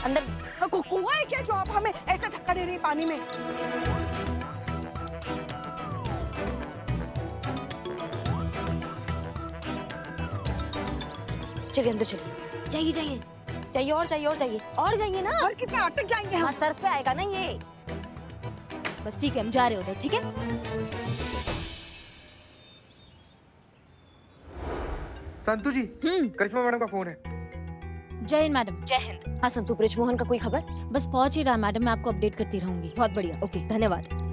अंदर कुआं है क्या जो आप हमें ऐसा धक्का दे रही है पानी में? चलिए अंदर चलिए। जाइए जाइए जाइए और जाइए और जाइए और जाइए ना। और कितना अटक जाएंगे हम? हाँ सर पे आएगा ना ये। बस ठीक है, हम जा रहे हैं उधर, ठीक है? संतु जी, करिश्मा मैडम का फोन है। जय हिंद मैडम। जय हिंद। हाँ संतु, बृजमोहन का कोई खबर? बस पहुंच ही रहा मैडम, मैं आपको अपडेट करती रहूंगी। बहुत बढ़िया, ओके धन्यवाद।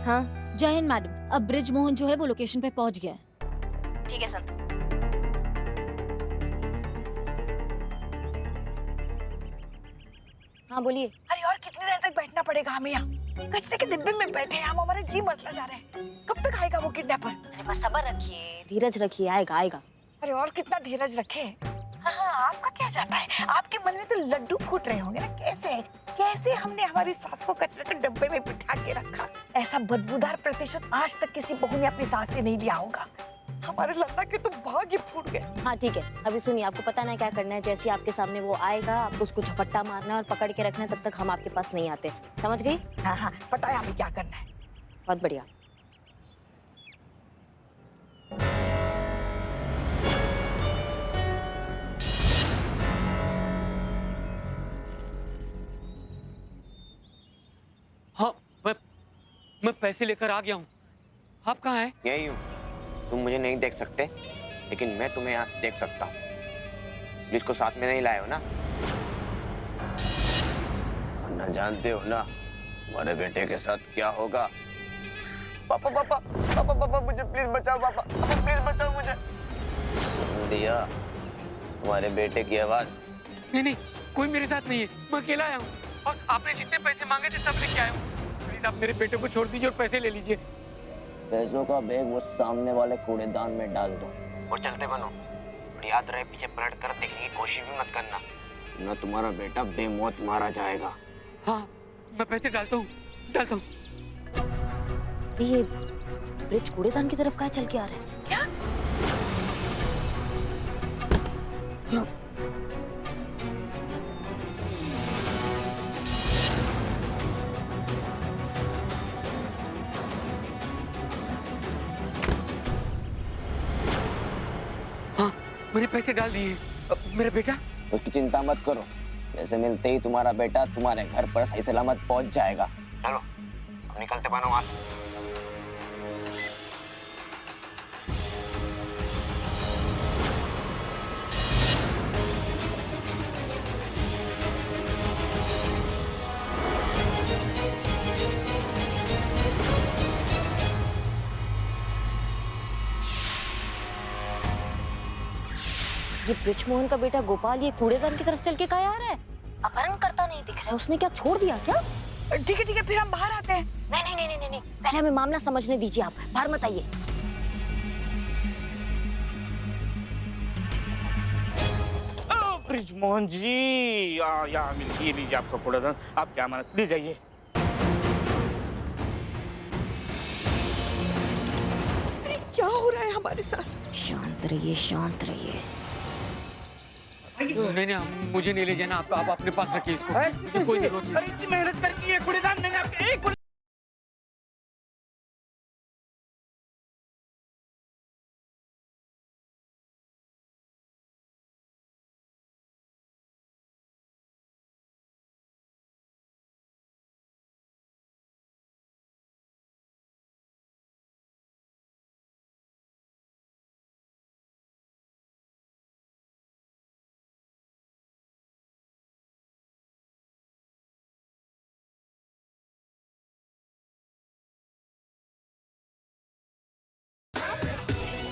हाँ जय हिंद मैडम, अब बृजमोहन जो है वो लोकेशन पे पहुंच गया है। ठीक है संतु। हाँ बोलिए। अरे और कितनी देर तक बैठना पड़ेगा हमें यहाँ? कचरे के डिब्बे में बैठे हैं हम, हमारे जी मसला जा रहे हैं। कब तक आएगा वो किडनैपर? अरे बस सब्र रखिए, धीरज रखिए, आएगा आएगा। अरे और कितना धीरज रखे? हाँ, आपका क्या जाता है? आपके मन में तो लड्डू फूट रहे होंगे ना। कैसे कैसे हमने हमारी सास को कचरे के डब्बे में बिठा के रखा? ऐसा बदबूदार प्रतिशत आज तक किसी बहू ने अपनी सास से नहीं लिया होगा। हमारे लल्ला के तो भाग्य फूट गए। हाँ ठीक है, अभी सुनिए, आपको पता ना क्या करना है। जैसे आपके सामने वो आएगा, आपको उसको झपट्टा मारना है और पकड़ के रखना है, तब तक हम आपके पास नहीं आते। समझ गई? हाँ हाँ, पता है हमें क्या करना है। बहुत बढ़िया। हाँ, मैं पैसे लेकर आ गया हूँ। आप कहाँ हैं? यही हूँ। तुम मुझे नहीं देख सकते, लेकिन मैं तुम्हें यहाँ से देख सकता हूँ। पुलिस को साथ में नहीं लाए हो ना? वरना जानते हो ना तुम्हारे बेटे के साथ क्या होगा। पापा पापा पापा पापा मुझे प्लीज बचाओ, पापा पापा प्लीज बचाओ मुझे। सुन दिया तुम्हारे बेटे की आवाज? नहीं नहीं, कोई मेरे साथ नहीं है, मैं अकेला आया हूँ। और आपने जितने पैसे मांगे थे सब लेके आया हूँ। प्लीज आप मेरे बेटे को छोड़ दीजिए और पैसे ले लीजिए। पैसों का बैग वो सामने वाले कूड़ेदान में डाल दो और चलते बनो। और याद रहे, पीछे पलट कर देखने की कोशिश भी मत करना, ना तुम्हारा बेटा बेमौत मारा जाएगा। हाँ, मैं पैसे डालता हूँ डालता हूँ। ये ब्रिज कूड़ेदान की तरफ कहाँ चल के आ रहा है? क्या? हाँ, मैंने पैसे डाल दिए। मेरा बेटा? उसकी चिंता मत करो, पैसे मिलते ही तुम्हारा बेटा तुम्हारे घर पर सही सलामत पहुंच जाएगा। चलो अब निकलते बनो वहां से। ये बृजमोहन का बेटा गोपाल ये कूड़ेदान की तरफ चल के कहाँ आ रहा है? अपहरण करता नहीं दिख रहा है। उसने क्या छोड़ दिया क्या? ठीक है फिर हम बाहर आते हैं। नहीं नहीं नहीं नहीं नहीं, पहले हमें मामला समझने दीजिए, आप बाहर मत आइए। बृजमोहन जी, यहाँ मिलिए, लीजिए आपका कूड़ेदान। आप क्या मदद ले जाइए। क्या हो रहा है हमारे साथ? शांत रहिए शांत रहिए। नहीं नहीं, मुझे नहीं ले जाना। आप अपने पास रखिए इसको, कोई जरूरत नहीं। इतनी मेहनत करके ये कूड़ेदान मैंने आपके एक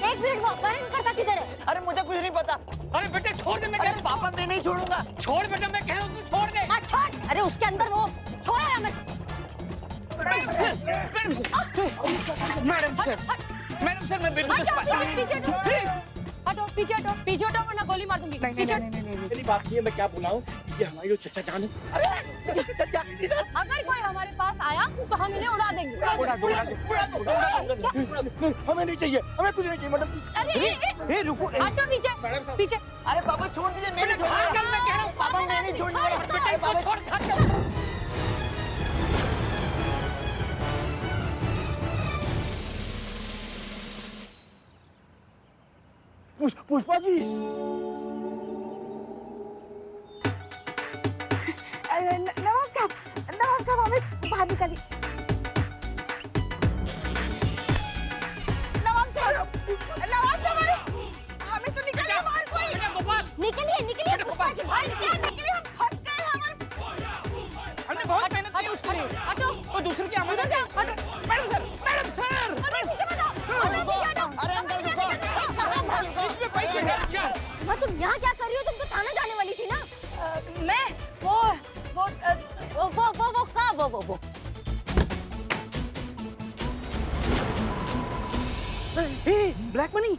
एक मिनट, अपहरण करता किधर है? अरे मुझे कुछ नहीं पता। अरे बेटे छोड़ दे, मैं कह रहा हूँ। पापा मैं नहीं छोड़ूंगा। छोड़ बेटा, मैं कह रहा हूँ, तू छोड़ दे। हाँ छोड़। अरे उसके अंदर वो छोड़ा है हमें। मैडम सर, मैं बिल्कुल हटो। पीछे हटो वरना गोली मार दूंगी। पीछे हटो। मेरी बात नहीं है, मैं क्या बोला हूँ, ये हमारी जो चचा जान है। अगर कोई हमारे पास आया तो हम इन्हें उड़ा देंगे। उड़ा दो। हमें नहीं चाहिए, हमें कुछ नहीं चाहिए मैडम। अरे रुको, हटो पीछे। अरे पापा छोड़ दीजिए, मैं नहीं छोड़ने वाला। मैं कह रहा हूँ पापा मैं नहीं छोड़ने वाला। बेटे को छोड़ पुष्पा जी, नवाब साहब हमें बाहर निकालिए। नवाब साहब अरे हमें तो निकालिए बाहर कोई। निकलिए पुष्पा जी बाहर निकलिए। हम फंस गए। हमने बहुत मेहनत की उसके लिए। हटो। वो दूसरे की आवाज हटो। मैडम सर अरे पीछे बताओ। अरे अंकल रुको। इसमें पैसे हैं क्या? मैं तुम यहाँ क्या कर रही हो? तुम तो थाना जाने वाली थी ना। मैं वो ब्लैक मनी।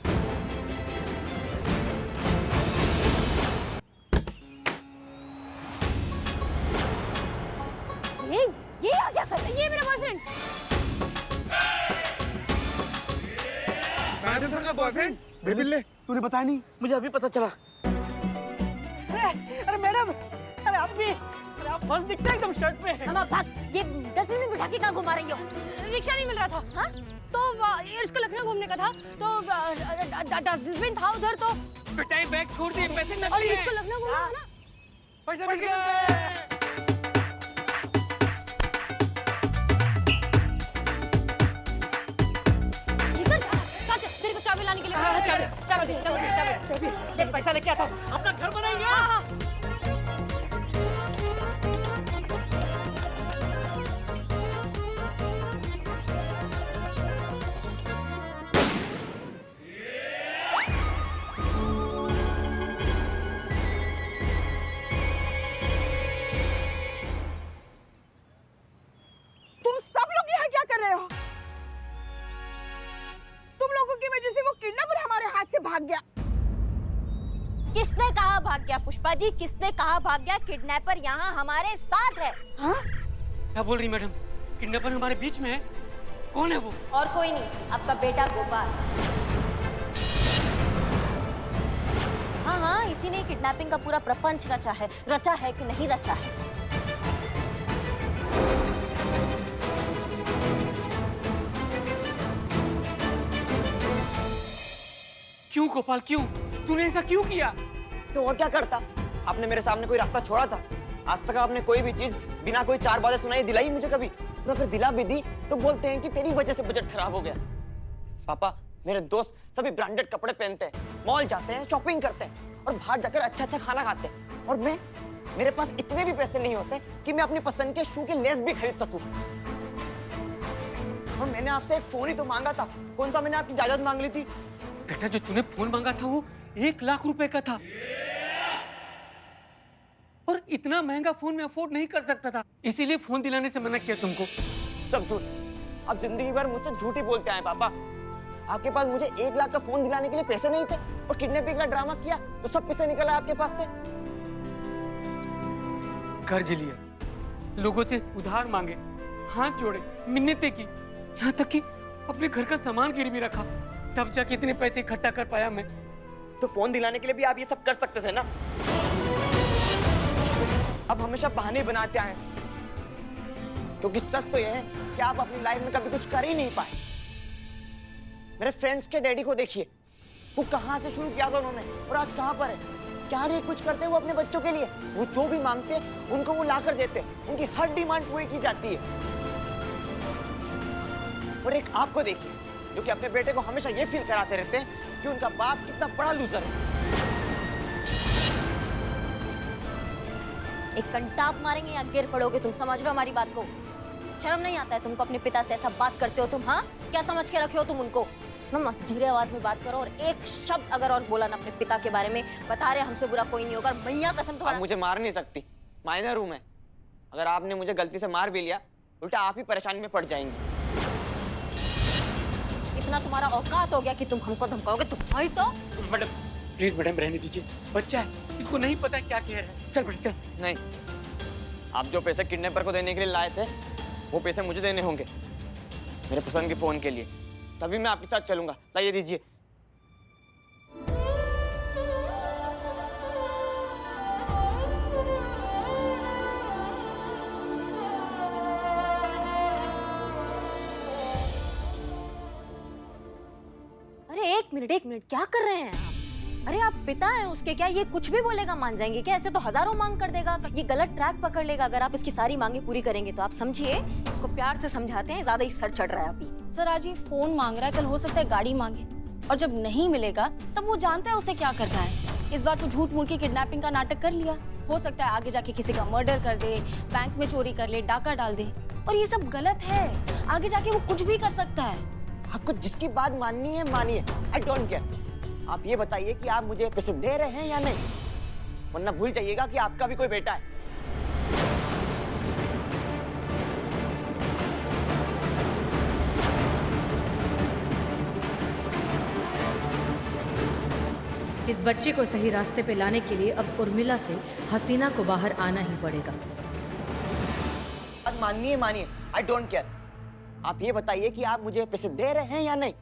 ये आ क्या कर रहा है? ये मेरा बॉयफ्रेंड। मैडम सर का बॉयफ्रेंड बेबिल्ले, तूने बताया नहीं? मुझे अभी पता चला। अरे मैडम, अरे आप भी, अरे आप फंस दिखते हैं एकदम शर्ट पे। हम आप भाग। ये डस्टबिन में बिठा के कहाँ घुमा रही हो? रिक्शा नहीं मिल रहा था। हाँ तो इसको लखनऊ घूमने का था तो डस्टबिन था उधर तो। बेटा ये बैग छोड़ दिए, पैसे और नकली इसको हैं। लखनऊ घूमना था ना। पैसे मिल गए। इधर चाचा तेरे को चाबी लाने के लिए चाबी दे। देख पैसा लेके आता हूँ। अपना घर बनाएंगे। हाँ। तुम सब लोग यहाँ क्या कर रहे हो? तुम लोगों की वजह से वो किडनैपर हमारे हाथ से भाग गया। किसने कहा भाग गया पुष्पा जी? किसने कहा भाग गया? किडनैपर यहाँ हमारे साथ है। क्या बोल रही मैडम? किडनैपर हमारे बीच में है? कौन है वो? और कोई नहीं, आपका बेटा गोपाल। हाँ इसी ने किडनैपिंग का पूरा प्रपंच रचा है कि नहीं रचा है? क्यों गोपाल क्यों? तूने ऐसा क्यों किया? तो और क्या करता? आपने मेरे सामने कोई रास्ता छोड़ा था? आज तक आपने कोई भी चीज बिना कोई चार बातें सुनाई दिलाई मुझे कभी? और अगर दिला भी दी तो बोलते हैं कि तेरी वजह से बजट खराब हो गया। पापा, मेरे दोस्त सभी ब्रांडेड कपड़े पहनते हैं, मॉल जाते हैं, शॉपिंग करते हैं और बाहर जाकर अच्छा खाना खाते हैं। और मेरे पास इतने भी पैसे नहीं होते कि मैं अपनी पसंद के शू के लेस भी खरीद सकूं। और मैंने आपसे एक फोन ही तो मांगा था। कौन सा मैंने आपकी इजाजत मांग ली थी? बेटा जो तूने फोन मांगा था वो 1 लाख रुपए का था और इतना महंगा फोन मैं अफोर्ड नहीं कर सकता था, इसीलिए फोन दिलाने से मना किया तुमको। सब झूठ। आप जिंदगी भर मुझसे झूठ ही बोलते आए पापा। आपके पास मुझे 1 लाख का फोन दिलाने के लिए पैसे नहीं थे और किडनैपिंग का ड्रामा किया तो सब पैसे निकला आपके पास से। कर्ज लिया, लोगों से उधार मांगे, हाथ जोड़े, मिन्नतें की, यहाँ तक कि अपने घर का सामान गिरवी रखा, तब जाके इतने पैसे इकट्ठा कर पाया मैं। तो फोन दिलाने के लिए भी आप ये सब कर सकते थे ना। आप हमेशा बहाने बनाते आए, क्योंकि सच तो यह है कि आप अपनी लाइफ में कभी कुछ कर ही नहीं पाए। मेरे फ्रेंड्स के डैडी को देखिए, वो कहां से शुरू किया था उन्होंने और आज कहां पर है। क्या नहीं कुछ करते वो अपने बच्चों के लिए। वो जो भी मांगते उनको वो ला कर देते, उनकी हर डिमांड पूरी की जाती है। और एक आपको देखिए जो कि अपने बेटे को हमेशा ये फील कराते रहते हैं कि उनका बाप कितना बड़ा लूजर है। एक कंटाप मारेंगे या गिर पड़ोगे? तुम समझ रहे हो हमारी बात को? शर्म नहीं आता है तुमको? अपने पिता से ऐसा बात करते हो तुम? हाँ क्या समझ के रखे हो तुम उनको? मम्मा धीरे आवाज में बात करो और एक शब्द अगर और बोला ना अपने पिता के बारे में। बता रहे हमसे बुरा कोई नहीं होगा। मैया कसम आप तुम्हारा। मुझे मार नहीं सकती, माइनर हूं मैं। अगर आपने मुझे गलती से मार भी लिया उल्टा आप ही परेशानी में पड़ जाएंगी। इतना तुम्हारा औकात हो गया कि तुम हमको धमकाओगे? तुम्हारी तो मैडम प्लीज मैडम रहने दीजिए, बच्चा है, इसको नहीं पता क्या कह रहा है। चल बेटा चल। नहीं, आप जो पैसे किडनैपर को देने के लिए लाए थे वो पैसे मुझे देने होंगे मेरे पसंद के फोन के लिए, तभी मैं आपके साथ चलूंगा। लाइए दीजिए। अरे एक मिनट, क्या कर रहे हैं आप? अरे आप पिता हैं उसके, क्या ये कुछ भी बोलेगा मान जाएंगे क्या? ऐसे तो हजारों मांग कर देगा, ये गलत ट्रैक पकड़ लेगा अगर आप इसकी सारी मांगे पूरी करेंगे तो। आप समझिए, इसको प्यार से समझाते हैं, ज्यादा ही सर चढ़ रहा है अभी। सर आज ये फोन मांग रहा है, कल हो सकता है गाड़ी मांगे, और जब नहीं मिलेगा तब वो जानता है उसे क्या करना है। इस बार तो झूठ मूठ की किडनैपिंग का नाटक कर लिया, हो सकता है आगे जाके किसी का मर्डर कर दे, बैंक में चोरी कर ले, डाका डाल दे, और ये सब गलत है। आगे जाके वो कुछ भी कर सकता है। आपको जिसकी बात माननी है मानिए, आई डोंट केयर। आप ये बताइए कि आप मुझे पैसे दे रहे हैं या नहीं, वरना भूल जाइएगा कि आपका भी कोई बेटा है। इस बच्चे को सही रास्ते पे लाने के लिए अब उर्मिला से हसीना को बाहर आना ही पड़ेगा। बात माननी है मानिए, आई डोंट केयर। आप ये बताइए कि आप मुझे पैसे दे रहे हैं या नहीं,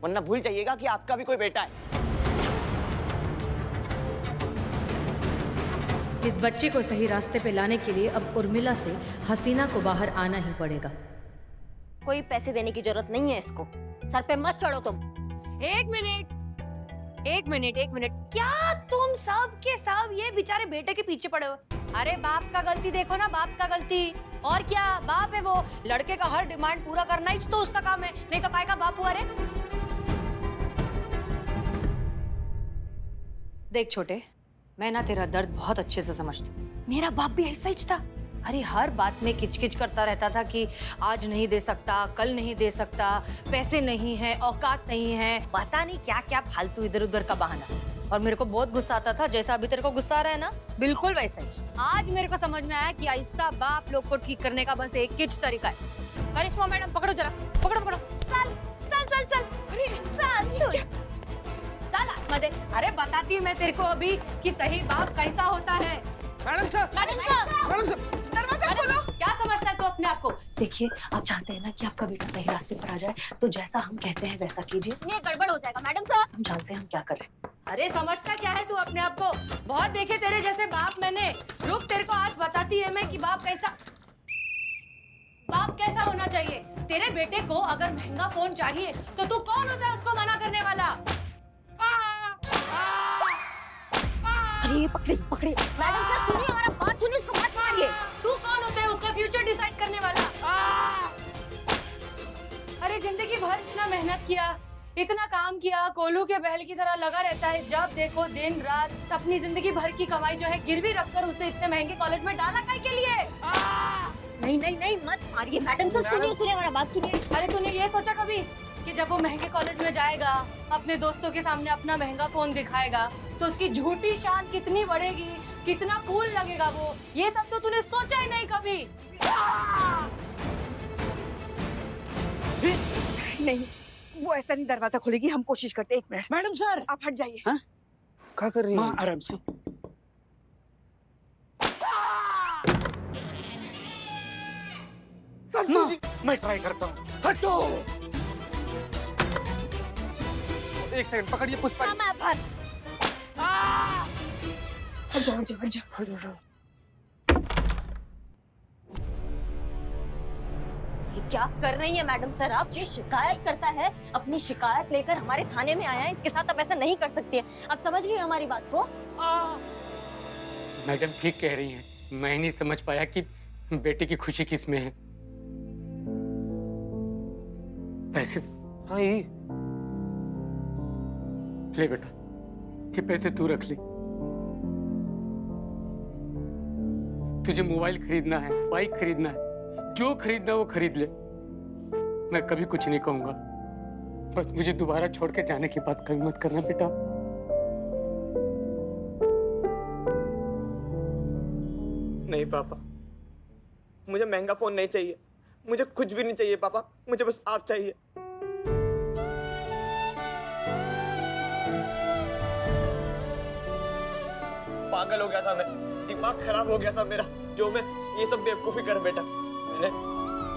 वरना भूल जाइएगा कि आपका भी कोई बेटा है। इस बच्चे को सही रास्ते पे लाने के लिए अब उर्मिला से हसीना को बाहर आना ही पड़ेगा। कोई पैसे देने की जरूरत नहीं है इसको, सर पे मत चढ़ो तुम। एक मिनट, क्या तुम सब के सब ये बेचारे बेटे के पीछे पड़े हो? अरे बाप का गलती देखो ना, बाप का गलती। और क्या बाप है वो, लड़के का हर डिमांड पूरा करना ही तो उसका काम है, नहीं तो काय का बाप हुआ रे? देख छोटे, मैं ना तेरा दर्द बहुत अच्छे से समझती हूँ। मेरा बाप भी ऐसा ही था। अरे हर बात में किचकिच करता रहता था कि आज नहीं दे सकता, कल नहीं दे सकता, पैसे नहीं है, औकात नहीं है, पता नहीं क्या क्या फालतू इधर उधर का बहाना। और मेरे को बहुत गुस्सा आता था, जैसा अभी तेरे को गुस्सा आ रहा है ना, बिल्कुल वैसा ही। आज मेरे को समझ में आया कि ऐसा बाप लोग को ठीक करने का बस एक ही तरीका है। करिश्मा मैडम पकड़ो जरा, पकड़ो। चल चल चल चल, चल चल आत्मदे। अरे बताती हूँ मैं तेरे को अभी कि सही बाप कैसा होता है। मैडम सर, दरवाजा खोलो। क्या समझता है तू अपने आप को? देखिए, आप जानते हैं ना कि आपका बेटा सही रास्ते पर आ जाए तो जैसा हम कहते हैं वैसा कीजिए। ये गड़बड़ हो जाएगा मैडम साहब। हम जानते हैं हम क्या करें। अरे समझता क्या है तू अपने आप को? बहुत देखे तेरे जैसे बाप मैंने। रुक, तेरे को आज बताती है मैं कि बाप कैसा होना चाहिए। तेरे बेटे को अगर महंगा फोन चाहिए तो तू कौन होता है उसको मना करने वाला? अरे पकड़े। मैडम साहब सुनिए, हमारा बात सुनिए, इसको मत मारिए। तू कौन होता है उसका फ्यूचर डिसाइड करने वाला? अरे जिंदगी भर इतना मेहनत किया, इतना काम किया, कोल्हू के बैल की तरह लगा रहता है, जब देखो दिन रात अपनी जिंदगी भर की कमाई जो है गिरवी रखकर उसे इतने महंगे कॉलेज में डाला काहे के लिए? नहीं मत मारिए मैडम साहब, सुनिए हमारा बात सुनिए। अरे तूने ये सोचा कभी कि जब वो महंगे कॉलेज में जाएगा, अपने दोस्तों के सामने अपना महंगा फोन दिखाएगा तो उसकी झूठी शान कितनी बढ़ेगी, कितना कूल लगेगा वो? ये सब तो तूने सोचा ही नहीं कभी। नहीं, वो ऐसा नहीं दरवाजा खोलेगी, हम कोशिश करते हैं। 1 मिनट मैडम सर, आप हट जाइए। हाँ? क्या कर रही है? माँ आराम से। संतू जी, मैं ट्राई करता हूँ। हटो। 1 सेकंड पकड़िए पुष्पा। हट जाओ। ये क्या कर रही है मैडम सर आप? ये शिकायत करता है, अपनी शिकायत लेकर हमारे थाने में आया है, इसके साथ आप ऐसा नहीं कर सकती है। आप समझ रही हैं हमारी बात को? मैडम ठीक कह रही हैं, मैं नहीं समझ पाया कि बेटे की खुशी किस में है। पैसे हाँ ये ले बेटा, ये पैसे तू रख ले। तुझे मोबाइल खरीदना है, बाइक खरीदना है, जो खरीदना वो खरीद ले। मैं कभी कुछ नहीं कहूंगा, बस मुझे दोबारा छोड़ के जाने की बात कभी मत करना बेटा। नहीं पापा, मुझे महंगा फोन नहीं चाहिए, मुझे कुछ भी नहीं चाहिए पापा, मुझे बस आप चाहिए। पागल हो गया था, मैं दिमाग खराब हो गया था मेरा, जो मैं ये सब बेवकूफी कर बैठा। मैंने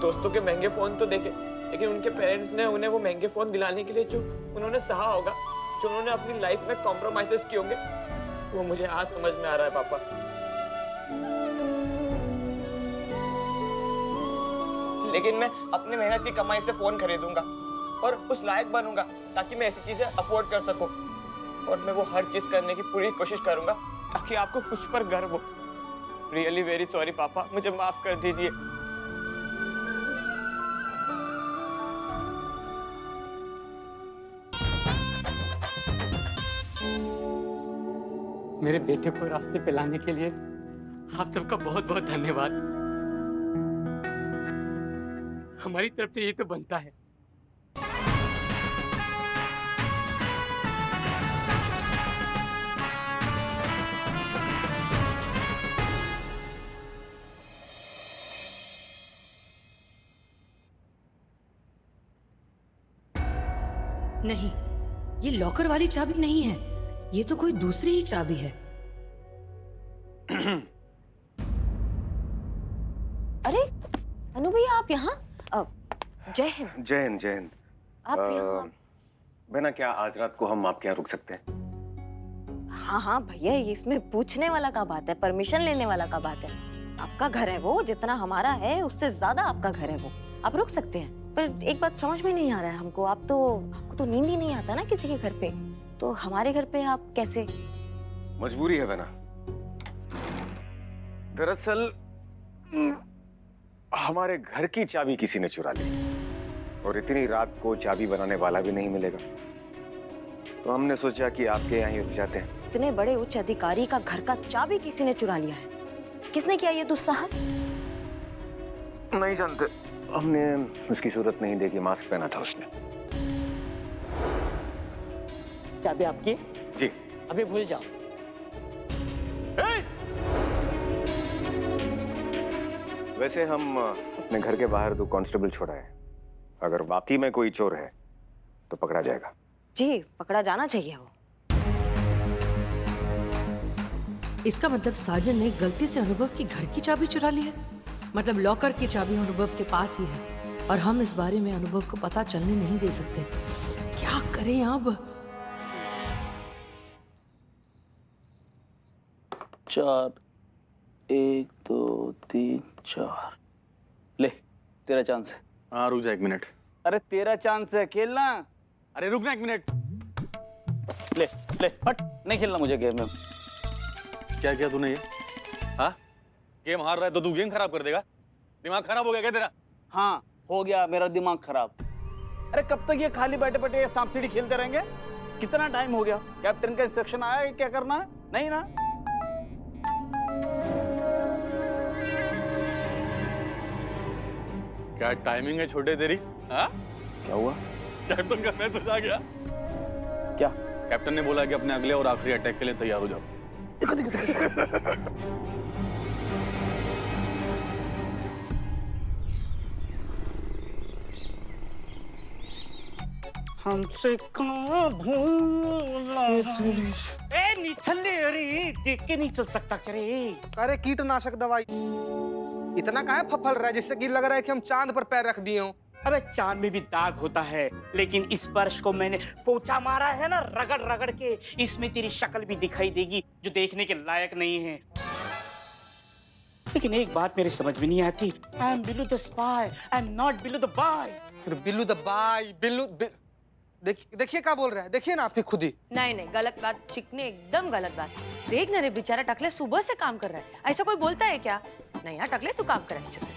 दोस्तों के महंगे फोन तो देखे, लेकिन उनके पेरेंट्स ने उन्हें वो महंगे फोन दिलाने के लिए जो उन्होंने सहा होगा, जो उन्होंने अपनी लाइफ में कॉम्प्रोमाइजेस किए होंगे, वो मुझे आज समझ में आ रहा है पापा। लेकिन मैं अपनी मेहनत की कमाई से फोन खरीदूंगा और उस लायक बनूंगा ताकि मैं ऐसी चीजें अफोर्ड कर सकूं, और मैं वो हर चीज करने की पूरी कोशिश करूंगा ताकि आपको मुझ पर गर्व हो। रियली वेरी सॉरी पापा, मुझे माफ कर दीजिए। मेरे बेटे को रास्ते पे लाने के लिए आप सबका बहुत बहुत धन्यवाद। हमारी तरफ से ये तो बनता है। नहीं, ये लॉकर वाली चाबी नहीं है, ये तो कोई दूसरी ही चाबी है। अरे अनु भैया, आप यहाँ? जय हिंद। जय हिंद, जय हिंद। आप यहाँ? बहना, क्या आज रात को हम आपके यहाँ रुक सकते हैं? हाँ हाँ भैया, इसमें पूछने वाला क्या बात है, परमिशन लेने वाला क्या बात है। आपका घर है वो, जितना हमारा है उससे ज्यादा आपका घर है वो, आप रुक सकते हैं। पर एक बात समझ में नहीं आ रहा है हमको, आपको तो नींद ही नहीं आता ना किसी के घर पे, तो हमारे घर पे आप कैसे? मजबूरी है बहना। दरअसल हमारे घर की चाबी किसी ने चुरा ली, और इतनी रात को चाबी बनाने वाला भी नहीं मिलेगा, तो हमने सोचा कि आपके यहाँ ही रुक जाते हैं। इतने बड़े उच्च अधिकारी का घर का चाबी किसी ने चुरा लिया है, किसने किया ये दुस्साहस? नहीं जानते, हमने उसकी सूरत नहीं देखी, मास्क पहना था उसने। चाबी आपकी? जी। अभी भूल जाओ। वैसे हम अपने घर के बाहर 2 कांस्टेबल छोड़ा है, अगर वाकई में कोई चोर है तो पकड़ा जाएगा। जी, पकड़ा जाना चाहिए वो। इसका मतलब साजन ने गलती से अनुभव की घर की चाबी चुरा ली है। मतलब लॉकर की चाबी अनुभव के पास ही है और हम इस बारे में अनुभव को पता चलने नहीं दे सकते। क्या करें अब? 4 1 2 3 4 ले, तेरा चांस है। हाँ, रुक जा 1 मिनट। अरे तेरा चांस है, खेलना। अरे रुक ना 1 मिनट। ले ले हट, नहीं खेलना मुझे गेम में। क्या किया तूने ये? हाँ, गेम हार रहा है तो तू गेम खराब कर देगा? दिमाग खराब हो गया क्या तेरा? हाँ, हो गया मेरा दिमाग खराब। अरे कब तक ये खाली बैठे बैठे ये सांप सीढ़ी खेलते रहेंगे? कितना टाइम हो गया? कैप्टन का इंस्ट्रक्शन आया है क्या करना है? नहीं ना? क्या टाइमिंग है छोटे तेरी? हाँ? क्या हुआ? कैप्टन का मैसेज आ गया। क्या? कैप्टन ने बोला कि अपने अगले और आखिरी अटैक के लिए तैयार हो जाओ। हमसे कहाँ भूला? ए निठल्ले, अरे देख के नहीं चल सकता क्या रे? अरे कीटनाशक दवाई इतना काहे फफल रहा है जिससे कि लग रहा है कि हम चांद पर पैर रख दिए हो। अबे चांद में भी दाग होता है, लेकिन इस स्पर्श को मैंने पोछा मारा है ना, रगड़ रगड़ के, इसमें तेरी शक्ल भी दिखाई देगी जो देखने के लायक नहीं है। लेकिन एक बात मेरे समझ में नहीं आती, I am Billu the spy, I am not Billu the boy. Billu the by, देखिए क्या बोल रहा है, देखिए ना आपकी खुद ही। नहीं नहीं, गलत बात चिकने, एकदम गलत बात। देख ना रे, बेचारा टकले सुबह से काम कर रहा है, ऐसा कोई बोलता है क्या? नहीं यार टकले, तू काम कर अच्छे से।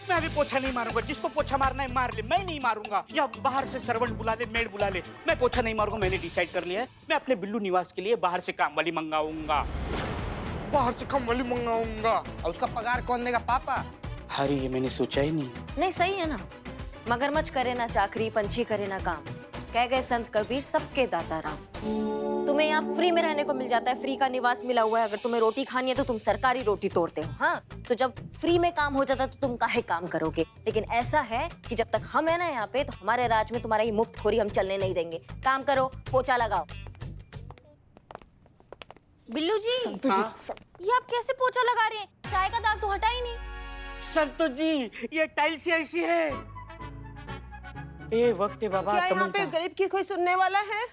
मैं अभी पोछा नहीं मारूंगा, जिसको पोछा मारना है मार ले, मैं नहीं मारूंगा। या बाहर से सर्वेंट बुला ले, मेड बुला ले, मैं पोछा नहीं मारूंगा। मैंने डिसाइड कर लिया है, मैं अपने बिल्लू निवास के लिए बाहर से काम वाली मंगाऊंगा। बाहर से काम वाली मंगाऊंगा, और उसका पगार कौन देगा? पापा। अरे ये मैंने सोचा ही नहीं। नहीं सही है ना, मगरमच्छ करे ना चाकरी, पंछी करे ना काम। कह गए संत कबीर सबके दाता राम। तुम्हें यहाँ फ्री में रहने को मिल जाता है, फ्री का निवास मिला हुआ है। अगर तुम्हें रोटी खानी है तो तुम सरकारी रोटी तोड़ते हो। हाँ, तो जब फ्री में काम हो जाता है तो तुम काहे काम करोगे। लेकिन ऐसा है कि जब तक हम है ना यहाँ पे, तो हमारे राज में तुम्हारा ये मुफ्तखोरी हम चलने नहीं देंगे। काम करो, पोछा लगाओ। बिल्लू जी, ये आप कैसे पोछा लगा रहे हैं? चाय का दाग तो हटा ही नहीं। संतो जी, ये टाइल्स ही ऐसी है। ए वक्त है बाबा। क्या यहाँ पे गरीब की कोई सुनने वाला है?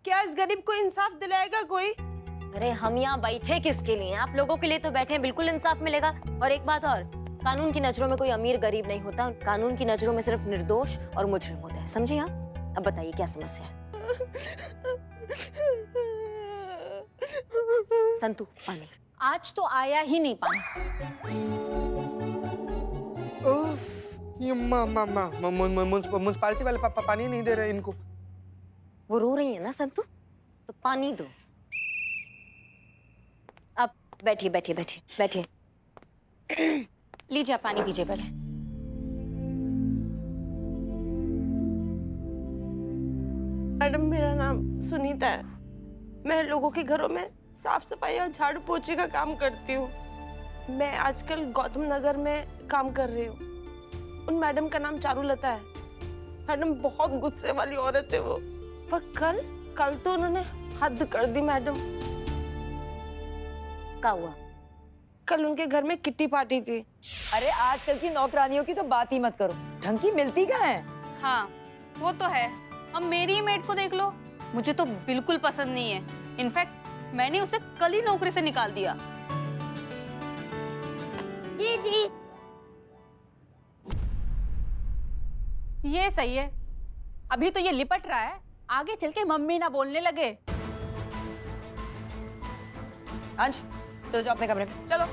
क्या इस गरीब को इंसाफ दिलाएगा कोई? अरे हम यहाँ बैठे किसके लिए? आप लोगों के लिए तो बैठे हैं, बिल्कुल इंसाफ मिलेगा। और एक बात और, कानून की नजरों में कोई अमीर गरीब नहीं होता, कानून की नजरों में सिर्फ निर्दोष और मुजरिम होता है, समझे आप? अब बताइए क्या समस्या है? संतू, पानी। आज तो आया ही नहीं पानी। ये म्युनिसिपालिटी वाले पापा पानी नहीं दे रहे इनको। वो रो रही है ना संतू, तो पानी दो। अब बैठिए बैठिए बैठिए बैठिए। लीजिए, आप पानी पीजिए पहले। मैडम, मेरा नाम सुनीता है। मैं लोगों के घरों में साफ सफाई और झाड़ू पोछे का काम करती हूँ। मैं आजकल गौतम नगर में काम कर रही हूँ। उन मैडम का नाम चारुलता है। मैडम बहुत गुस्से वाली औरत है वो। पर कल तो उन्होंने हद कर दी मैडम। क्या हुआ? कल उनके घर में किट्टी पार्टी थी। अरे आजकल की नौकरानियों की तो बात ही मत करो, ढंग की मिलती कहाँ है। हाँ, वो तो है। अब मेरी ही मेड को देख लो, मुझे तो बिल्कुल पसंद नहीं है। इनफैक्ट मैंने उसे कल ही नौकरी से निकाल दिया। दीदी, ये सही है, अभी तो ये लिपट रहा है, आगे चल के मम्मी ना बोलने लगे। अंश, चलो जाओ अपने कमरे में, चलो।